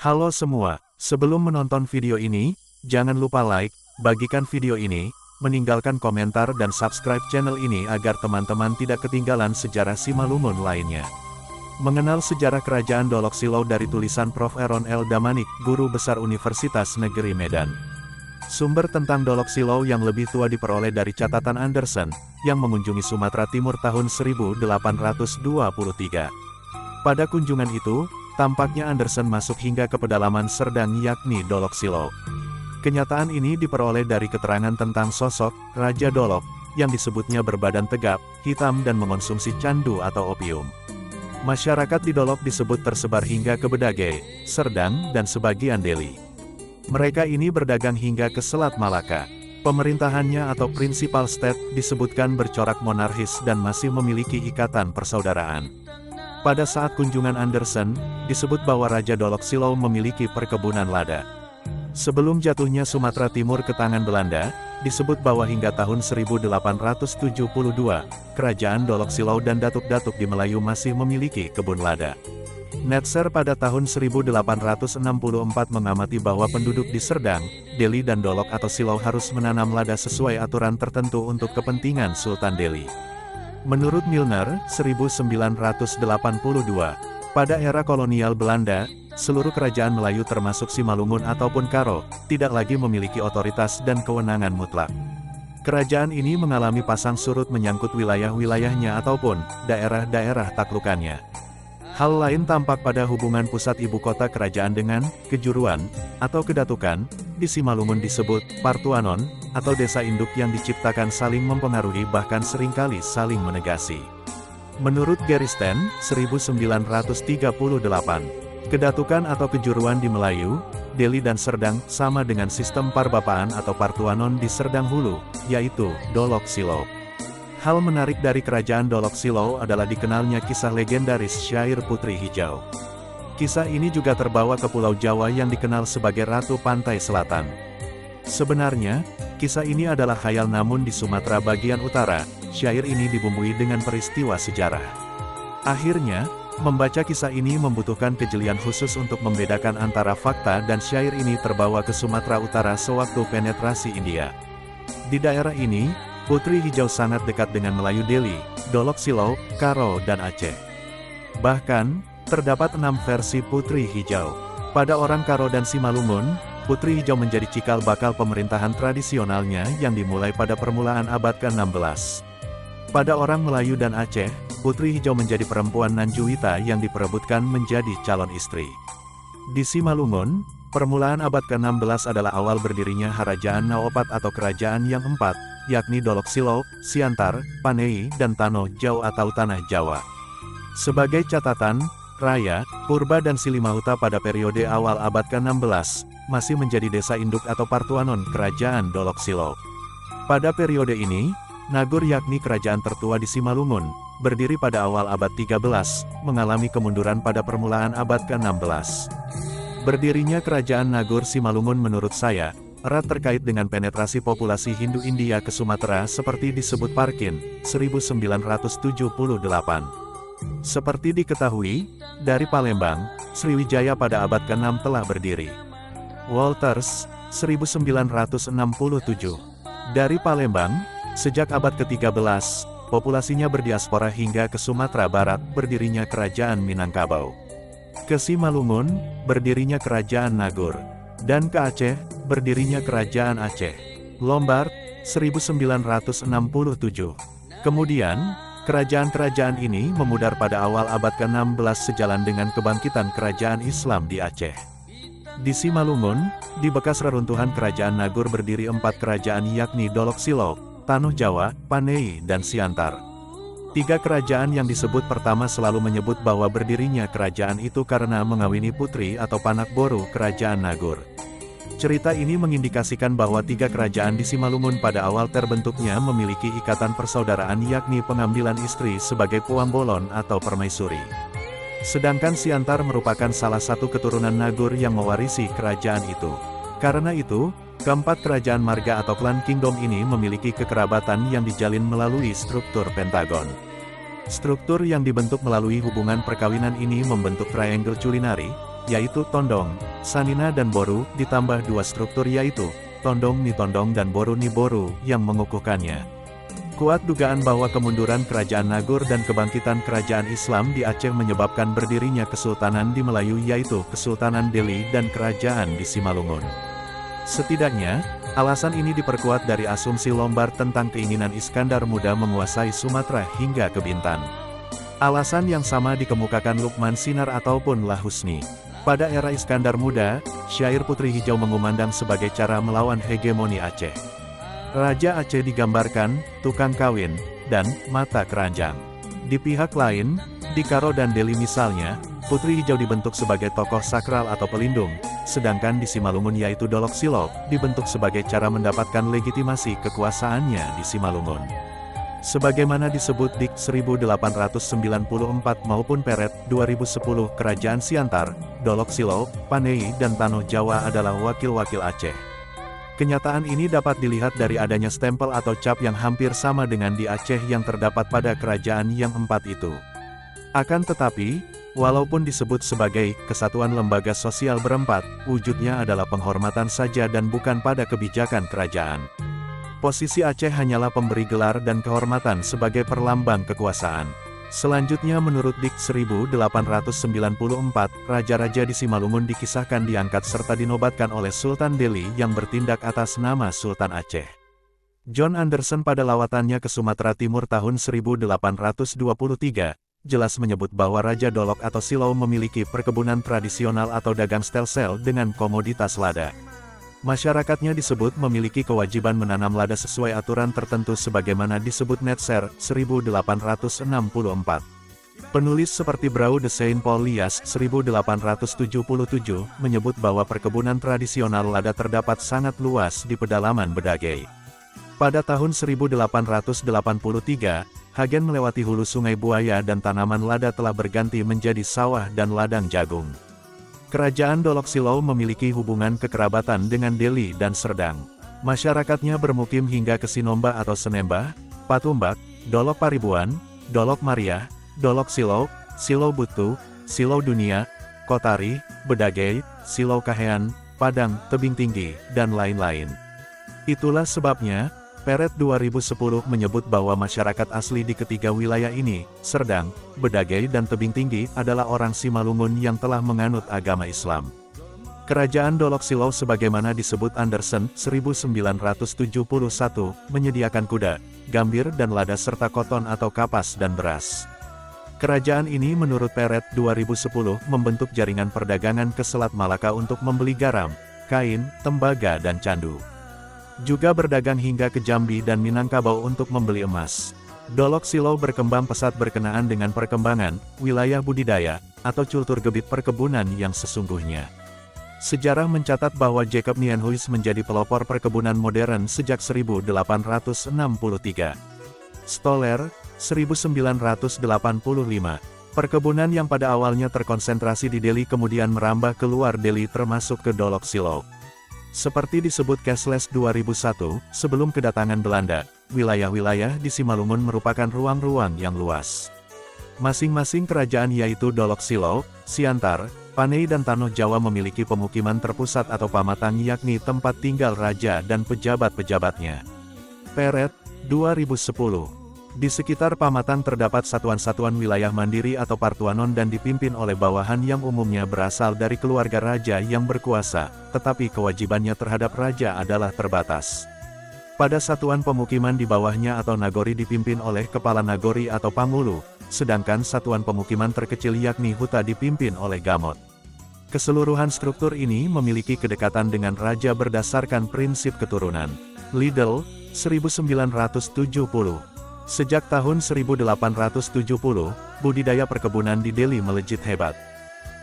Halo semua, sebelum menonton video ini, jangan lupa like, bagikan video ini, meninggalkan komentar dan subscribe channel ini agar teman-teman tidak ketinggalan sejarah Simalungun lainnya. Mengenal sejarah Kerajaan Dolok Silau dari tulisan Prof. Aaron L. Damanik, Guru Besar Universitas Negeri Medan. Sumber tentang Dolok Silau yang lebih tua diperoleh dari catatan Anderson, yang mengunjungi Sumatera Timur tahun 1823. Pada kunjungan itu, tampaknya Anderson masuk hingga ke pedalaman Serdang yakni Dolok Silau. Kenyataan ini diperoleh dari keterangan tentang sosok Raja Dolok, yang disebutnya berbadan tegap, hitam dan mengonsumsi candu atau opium. Masyarakat di Dolok disebut tersebar hingga ke Bedage, Serdang, dan sebagian Deli. Mereka ini berdagang hingga ke Selat Malaka. Pemerintahannya atau Principal State disebutkan bercorak monarkis dan masih memiliki ikatan persaudaraan. Pada saat kunjungan Anderson, disebut bahwa Raja Dolok Silau memiliki perkebunan lada. Sebelum jatuhnya Sumatera Timur ke tangan Belanda, disebut bahwa hingga tahun 1872, Kerajaan Dolok Silau dan datuk-datuk di Melayu masih memiliki kebun lada. Netzer pada tahun 1864 mengamati bahwa penduduk di Serdang, Deli dan Dolok atau Silau harus menanam lada sesuai aturan tertentu untuk kepentingan Sultan Deli. Menurut Milner, 1982, pada era kolonial Belanda, seluruh kerajaan Melayu termasuk Simalungun ataupun Karo, tidak lagi memiliki otoritas dan kewenangan mutlak. Kerajaan ini mengalami pasang surut menyangkut wilayah-wilayahnya ataupun daerah-daerah taklukannya. Hal lain tampak pada hubungan pusat ibu kota kerajaan dengan kejuruan atau kedatukan. Di Simalungun disebut Partuanon atau desa induk yang diciptakan saling mempengaruhi bahkan seringkali saling menegasi. Menurut Geristen, 1938, kedatukan atau kejuruan di Melayu, Deli dan Serdang sama dengan sistem Parbapaan atau Partuanon di Serdang Hulu, yaitu Dolok Silau. Hal menarik dari Kerajaan Dolok Silau adalah dikenalnya kisah legendaris syair Putri Hijau. Kisah ini juga terbawa ke Pulau Jawa yang dikenal sebagai Ratu Pantai Selatan. Sebenarnya, kisah ini adalah khayal namun di Sumatera bagian utara, syair ini dibumbui dengan peristiwa sejarah. Akhirnya, membaca kisah ini membutuhkan kejelian khusus untuk membedakan antara fakta dan syair ini terbawa ke Sumatera Utara sewaktu penetrasi India. Di daerah ini, Putri Hijau sangat dekat dengan Melayu Deli, Dolok Silau, Karo dan Aceh. Bahkan, terdapat 6 versi Putri Hijau. Pada orang Karo dan Simalungun, Putri Hijau menjadi cikal bakal pemerintahan tradisionalnya yang dimulai pada permulaan abad ke-16. Pada orang Melayu dan Aceh, Putri Hijau menjadi perempuan Nanjuwita yang diperebutkan menjadi calon istri. Di Simalungun, permulaan abad ke-16 adalah awal berdirinya Harajaan Naopat atau Kerajaan yang Empat, yakni Dolok Silau, Siantar, Panei, dan Tanoh Jau atau Tanah Jawa. Sebagai catatan, Raya, Purba dan Silimahuta pada periode awal abad ke-16, masih menjadi desa induk atau Partuanon Kerajaan Dolok Silau. Pada periode ini, Nagur yakni kerajaan tertua di Simalungun, berdiri pada awal abad 13, mengalami kemunduran pada permulaan abad ke-16. Berdirinya Kerajaan Nagur Simalungun menurut saya, erat terkait dengan penetrasi populasi Hindu-India ke Sumatera seperti disebut Parkin, 1978. Seperti diketahui, dari Palembang, Sriwijaya pada abad ke-6 telah berdiri. Walters, 1967. Dari Palembang, sejak abad ke-13, populasinya berdiaspora hingga ke Sumatera Barat, berdirinya Kerajaan Minangkabau. Ke Simalungun, berdirinya Kerajaan Nagur. Dan ke Aceh, berdirinya Kerajaan Aceh. Lombard, 1967. Kemudian, kerajaan-kerajaan ini memudar pada awal abad ke-16 sejalan dengan kebangkitan kerajaan Islam di Aceh. Di Simalungun, di bekas reruntuhan Kerajaan Nagur berdiri 4 kerajaan yakni Dolok Silau, Tanoh Jawa, Panei, dan Siantar. 3 kerajaan yang disebut pertama selalu menyebut bahwa berdirinya kerajaan itu karena mengawini putri atau panak boru Kerajaan Nagur. Cerita ini mengindikasikan bahwa 3 kerajaan di Simalungun pada awal terbentuknya memiliki ikatan persaudaraan yakni pengambilan istri sebagai puambolon atau permaisuri. Sedangkan Siantar merupakan salah satu keturunan Nagur yang mewarisi kerajaan itu. Karena itu, keempat kerajaan marga atau klan kingdom ini memiliki kekerabatan yang dijalin melalui struktur pentagon. Struktur yang dibentuk melalui hubungan perkawinan ini membentuk triangle culinary, yaitu Tondong, Sanina dan Boru, ditambah dua struktur yaitu Tondong Nitondong dan Boru Niboru yang mengukuhkannya. Kuat dugaan bahwa kemunduran Kerajaan Nagor dan kebangkitan Kerajaan Islam di Aceh menyebabkan berdirinya Kesultanan di Melayu yaitu Kesultanan Delhi dan Kerajaan di Simalungun. Setidaknya, alasan ini diperkuat dari asumsi Lombard tentang keinginan Iskandar Muda menguasai Sumatera hingga ke Bintan. Alasan yang sama dikemukakan Lukman Sinar ataupun Lahusni. Pada era Iskandar Muda, syair Putri Hijau mengumandang sebagai cara melawan hegemoni Aceh. Raja Aceh digambarkan, tukang kawin, dan mata keranjang. Di pihak lain, di Karo dan Deli misalnya, Putri Hijau dibentuk sebagai tokoh sakral atau pelindung, sedangkan di Simalungun yaitu Dolok Silok, dibentuk sebagai cara mendapatkan legitimasi kekuasaannya di Simalungun. Sebagaimana disebut Dik 1894 maupun Peret 2010 Kerajaan Siantar, Dolok Silok, Panei dan Tanoh Jawa adalah wakil-wakil Aceh. Kenyataan ini dapat dilihat dari adanya stempel atau cap yang hampir sama dengan di Aceh yang terdapat pada kerajaan yang empat itu. Akan tetapi, walaupun disebut sebagai kesatuan lembaga sosial berempat, wujudnya adalah penghormatan saja dan bukan pada kebijakan kerajaan. Posisi Aceh hanyalah pemberi gelar dan kehormatan sebagai perlambang kekuasaan. Selanjutnya menurut Dik 1894, raja-raja di Simalungun dikisahkan diangkat serta dinobatkan oleh Sultan Delhi yang bertindak atas nama Sultan Aceh. John Anderson pada lawatannya ke Sumatera Timur tahun 1823, jelas menyebut bahwa Raja Dolok atau Silau memiliki perkebunan tradisional atau dagang stelsel dengan komoditas lada. Masyarakatnya disebut memiliki kewajiban menanam lada sesuai aturan tertentu sebagaimana disebut Netzer 1864. Penulis seperti Brau de Saint Paul Lias 1877 menyebut bahwa perkebunan tradisional lada terdapat sangat luas di pedalaman Bedagei. Pada tahun 1883, Hagen melewati hulu Sungai Buaya dan tanaman lada telah berganti menjadi sawah dan ladang jagung. Kerajaan Dolok Silau memiliki hubungan kekerabatan dengan Deli dan Serdang. Masyarakatnya bermukim hingga ke Sinomba atau Senemba, Patumbak, Dolok Paribuan, Dolok Maria, Dolok Silau, Silau Butu, Silau Dunia, Kotari, Bedagei, Silau Kahean, Padang, Tebing Tinggi, dan lain-lain. Itulah sebabnya, Peret 2010 menyebut bahwa masyarakat asli di ketiga wilayah ini, Serdang, Bedagei dan Tebing Tinggi, adalah orang Simalungun yang telah menganut agama Islam. Kerajaan Dolok Silau sebagaimana disebut Anderson 1971, menyediakan kuda, gambir dan lada serta koton atau kapas dan beras. Kerajaan ini menurut Peret 2010 membentuk jaringan perdagangan ke Selat Malaka untuk membeli garam, kain, tembaga dan candu. Juga berdagang hingga ke Jambi dan Minangkabau untuk membeli emas. Dolok Silau berkembang pesat berkenaan dengan perkembangan wilayah budidaya atau cultur gebit perkebunan yang sesungguhnya. Sejarah mencatat bahwa Jacob Nienhuis menjadi pelopor perkebunan modern sejak 1863. Stoller, 1985. Perkebunan yang pada awalnya terkonsentrasi di Deli kemudian merambah keluar Deli termasuk ke Dolok Silau. Seperti disebut Kesles 2001, sebelum kedatangan Belanda, wilayah-wilayah di Simalungun merupakan ruang-ruang yang luas. Masing-masing kerajaan yaitu Dolok Silau, Siantar, Panei dan Tanoh Jawa memiliki pemukiman terpusat atau pamatang yakni tempat tinggal raja dan pejabat-pejabatnya. Peret, 2010. Di sekitar pamatang terdapat satuan-satuan wilayah mandiri atau partuanon dan dipimpin oleh bawahan yang umumnya berasal dari keluarga raja yang berkuasa, tetapi kewajibannya terhadap raja adalah terbatas. Pada satuan pemukiman di bawahnya atau nagori dipimpin oleh kepala nagori atau pangulu, sedangkan satuan pemukiman terkecil yakni huta dipimpin oleh gamot. Keseluruhan struktur ini memiliki kedekatan dengan raja berdasarkan prinsip keturunan. Liddell, 1970. Sejak tahun 1870, budidaya perkebunan di Deli melejit hebat.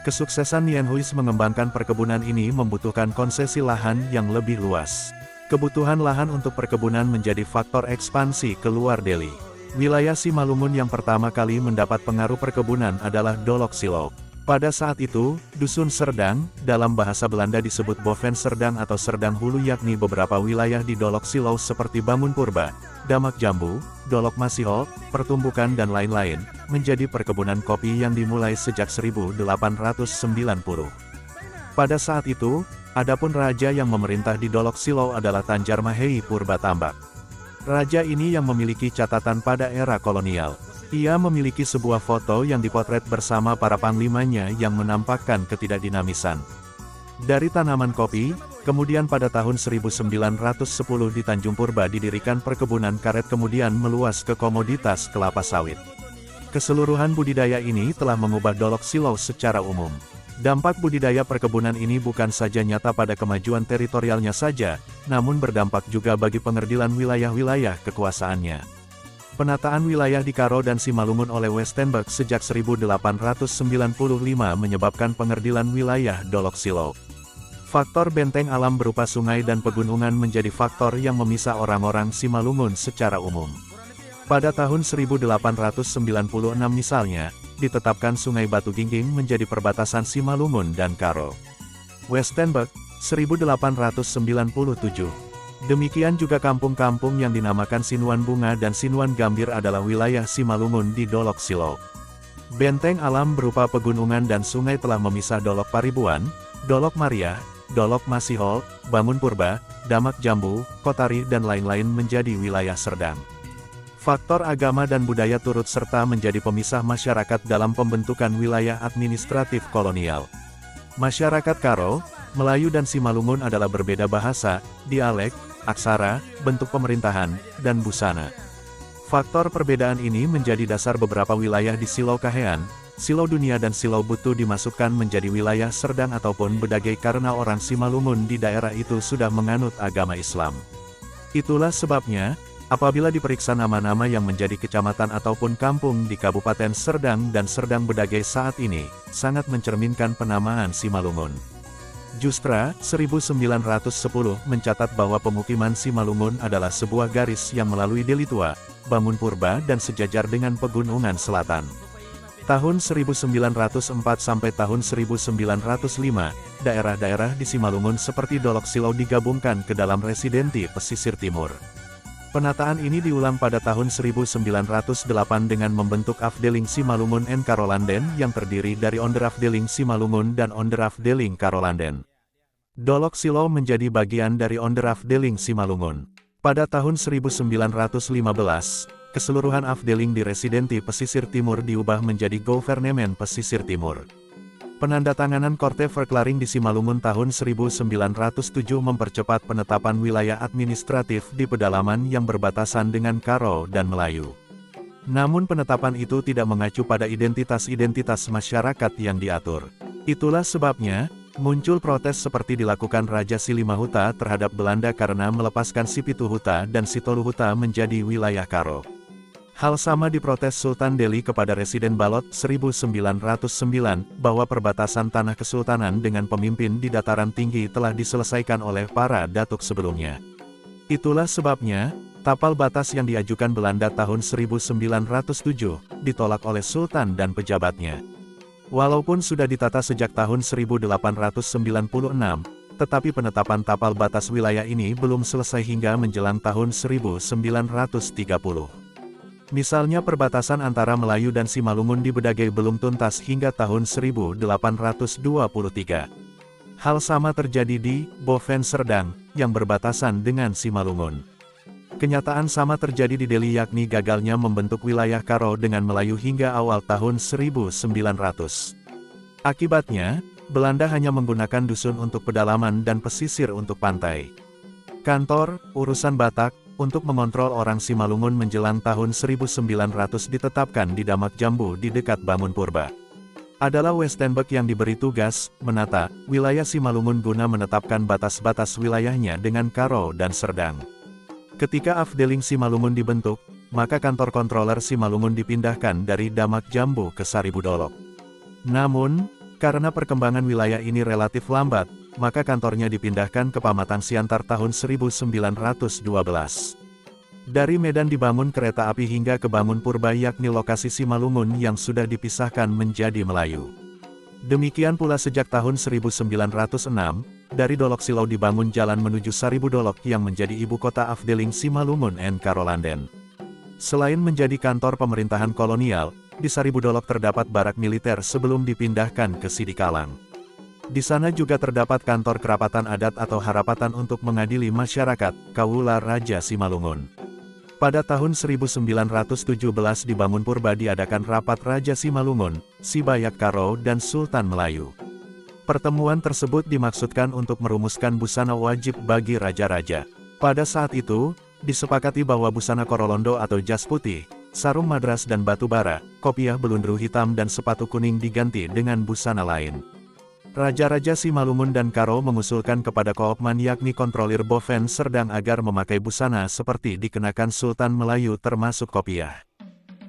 Kesuksesan Nienhuis mengembangkan perkebunan ini membutuhkan konsesi lahan yang lebih luas. Kebutuhan lahan untuk perkebunan menjadi faktor ekspansi keluar Deli. Wilayah Simalungun yang pertama kali mendapat pengaruh perkebunan adalah Dolok Silau. Pada saat itu, Dusun Serdang, dalam bahasa Belanda disebut Boven Serdang atau Serdang Hulu yakni beberapa wilayah di Dolok Silau seperti Bangun Purba, Damak Jambu, Dolok Masihol, Pertumbukan dan lain-lain, menjadi perkebunan kopi yang dimulai sejak 1890. Pada saat itu, adapun raja yang memerintah di Dolok Silau adalah Tanjar Mahei Purba Tambak. Raja ini yang memiliki catatan pada era kolonial. Ia memiliki sebuah foto yang dipotret bersama para panglimanya yang menampakkan ketidakdinamisan. Dari tanaman kopi, kemudian pada tahun 1910 di Tanjung Purba didirikan perkebunan karet kemudian meluas ke komoditas kelapa sawit. Keseluruhan budidaya ini telah mengubah Dolok Silau secara umum. Dampak budidaya perkebunan ini bukan saja nyata pada kemajuan teritorialnya saja, namun berdampak juga bagi pengerdilan wilayah-wilayah kekuasaannya. Penataan wilayah di Karo dan Simalungun oleh Westenberg sejak 1895 menyebabkan pengerdilan wilayah Dolok Silau. Faktor benteng alam berupa sungai dan pegunungan menjadi faktor yang memisah orang-orang Simalungun secara umum. Pada tahun 1896 misalnya, ditetapkan Sungai Batu Gingging menjadi perbatasan Simalungun dan Karo. Westenberg, 1897. Demikian juga kampung-kampung yang dinamakan Sinuan Bunga dan Sinuan Gambir adalah wilayah Simalungun di Dolok Silau. Benteng alam berupa pegunungan dan sungai telah memisah Dolok Paribuan, Dolok Maria, Dolok Masihol, Bangun Purba, Damak Jambu, Kotari dan lain-lain menjadi wilayah Serdang. Faktor agama dan budaya turut serta menjadi pemisah masyarakat dalam pembentukan wilayah administratif kolonial. Masyarakat Karo, Melayu dan Simalungun adalah berbeda bahasa, dialek, aksara, bentuk pemerintahan, dan busana. Faktor perbedaan ini menjadi dasar beberapa wilayah di Silau Kahean, Silau Dunia dan Silau Butu dimasukkan menjadi wilayah Serdang ataupun Bedage karena orang Simalungun di daerah itu sudah menganut agama Islam. Itulah sebabnya, apabila diperiksa nama-nama yang menjadi kecamatan ataupun kampung di Kabupaten Serdang dan Serdang Bedage saat ini, sangat mencerminkan penamaan Simalungun. Justra, 1910 mencatat bahwa pemukiman Simalungun adalah sebuah garis yang melalui Delitua, Bangun Purba dan sejajar dengan pegunungan selatan. Tahun 1904 sampai tahun 1905, daerah-daerah di Simalungun seperti Dolok Silau digabungkan ke dalam Residenti Pesisir Timur. Penataan ini diulang pada tahun 1908 dengan membentuk Afdeling Simalungun en Karolanden yang terdiri dari Onderafdeling Simalungun dan Onderafdeling Karolanden. Dolok Silau menjadi bagian dari Onderafdeling Simalungun. Pada tahun 1915, keseluruhan Afdeling di Residenti Pesisir Timur diubah menjadi Gouvernemen Pesisir Timur. Penandatanganan Korte Verklaring di Simalungun tahun 1907 mempercepat penetapan wilayah administratif di pedalaman yang berbatasan dengan Karo dan Melayu. Namun penetapan itu tidak mengacu pada identitas-identitas masyarakat yang diatur. Itulah sebabnya, muncul protes seperti dilakukan Raja Silimahuta terhadap Belanda karena melepaskan Sipituhuta dan Sitoluhuta menjadi wilayah Karo. Hal sama diprotes Sultan Delhi kepada Residen Balot 1909 bahwa perbatasan tanah kesultanan dengan pemimpin di dataran tinggi telah diselesaikan oleh para datuk sebelumnya. Itulah sebabnya, tapal batas yang diajukan Belanda tahun 1907 ditolak oleh Sultan dan pejabatnya. Walaupun sudah ditata sejak tahun 1896, tetapi penetapan tapal batas wilayah ini belum selesai hingga menjelang tahun 1930. Misalnya perbatasan antara Melayu dan Simalungun di Bedage belum tuntas hingga tahun 1823. Hal sama terjadi di Boven Serdang, yang berbatasan dengan Simalungun. Kenyataan sama terjadi di Delhi yakni gagalnya membentuk wilayah Karo dengan Melayu hingga awal tahun 1900. Akibatnya, Belanda hanya menggunakan dusun untuk pedalaman dan pesisir untuk pantai. Kantor, urusan Batak, untuk mengontrol orang Simalungun menjelang tahun 1900 ditetapkan di Damak Jambu di dekat Bangun Purba. Adalah Westenberg yang diberi tugas menata wilayah Simalungun guna menetapkan batas-batas wilayahnya dengan Karo dan Serdang. Ketika Afdeling Simalungun dibentuk, maka kantor kontroler Simalungun dipindahkan dari Damak Jambu ke Saribudolok. Namun, karena perkembangan wilayah ini relatif lambat, maka kantornya dipindahkan ke Pamatang Siantar tahun 1912. Dari Medan dibangun kereta api hingga ke Bangun Purba yakni lokasi Simalungun yang sudah dipisahkan menjadi Melayu. Demikian pula sejak tahun 1906, dari Dolok Silau dibangun jalan menuju Saribudolok yang menjadi ibu kota Afdeling Simalungun en Karolanden. Selain menjadi kantor pemerintahan kolonial, di Saribudolok terdapat barak militer sebelum dipindahkan ke Sidikalang. Di sana juga terdapat kantor kerapatan adat atau harapatan untuk mengadili masyarakat, Kawula Raja Simalungun. Pada tahun 1917 dibangun purba diadakan rapat Raja Simalungun, Sibayak Karo dan Sultan Melayu. Pertemuan tersebut dimaksudkan untuk merumuskan busana wajib bagi raja-raja. Pada saat itu, disepakati bahwa busana korolondo atau jas putih, sarung madras dan batu bara, kopiah belundru hitam dan sepatu kuning diganti dengan busana lain. Raja-raja Simalungun dan Karo mengusulkan kepada Koopman yakni kontrolir Boven Serdang agar memakai busana seperti dikenakan Sultan Melayu termasuk kopiah.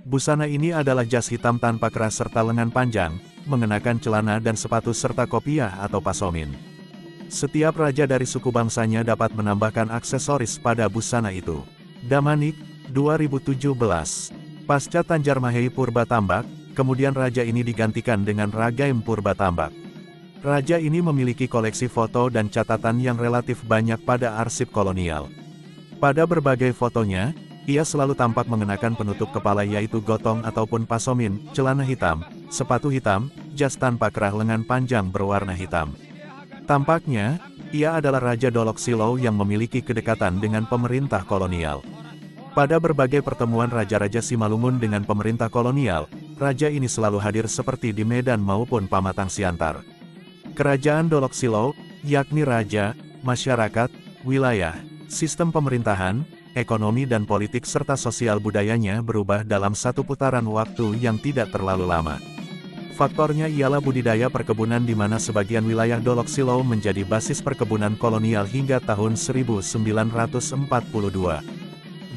Busana ini adalah jas hitam tanpa keras serta lengan panjang, mengenakan celana dan sepatu serta kopiah atau pasomin. Setiap raja dari suku bangsanya dapat menambahkan aksesoris pada busana itu. Damanik, 2017. Pasca Tanjarmahei Purba Tambak, kemudian raja ini digantikan dengan Ragaim Purba Tambak. Raja ini memiliki koleksi foto dan catatan yang relatif banyak pada arsip kolonial. Pada berbagai fotonya, ia selalu tampak mengenakan penutup kepala yaitu gotong ataupun pasomin, celana hitam, sepatu hitam, jas tanpa kerah lengan panjang berwarna hitam. Tampaknya, ia adalah Raja Dolok Silou yang memiliki kedekatan dengan pemerintah kolonial. Pada berbagai pertemuan raja-raja Simalungun dengan pemerintah kolonial, raja ini selalu hadir seperti di Medan maupun Pamatang Siantar. Kerajaan Dolok Silou, yakni raja, masyarakat, wilayah, sistem pemerintahan, ekonomi dan politik serta sosial budayanya berubah dalam satu putaran waktu yang tidak terlalu lama. Faktornya ialah budidaya perkebunan di mana sebagian wilayah Dolok Silou menjadi basis perkebunan kolonial hingga tahun 1942.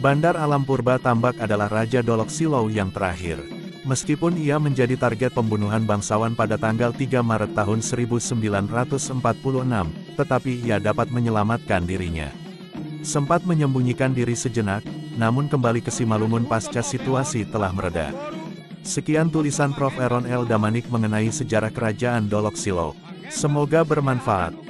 Bandar Alam Purba Tambak adalah Raja Dolok Silou yang terakhir. Meskipun ia menjadi target pembunuhan bangsawan pada tanggal 3 Maret tahun 1946, tetapi ia dapat menyelamatkan dirinya. Sempat menyembunyikan diri sejenak, namun kembali ke Simalungun pasca situasi telah mereda. Sekian tulisan Prof. Aaron L. Damanik mengenai sejarah Kerajaan Dolok Silou. Semoga bermanfaat.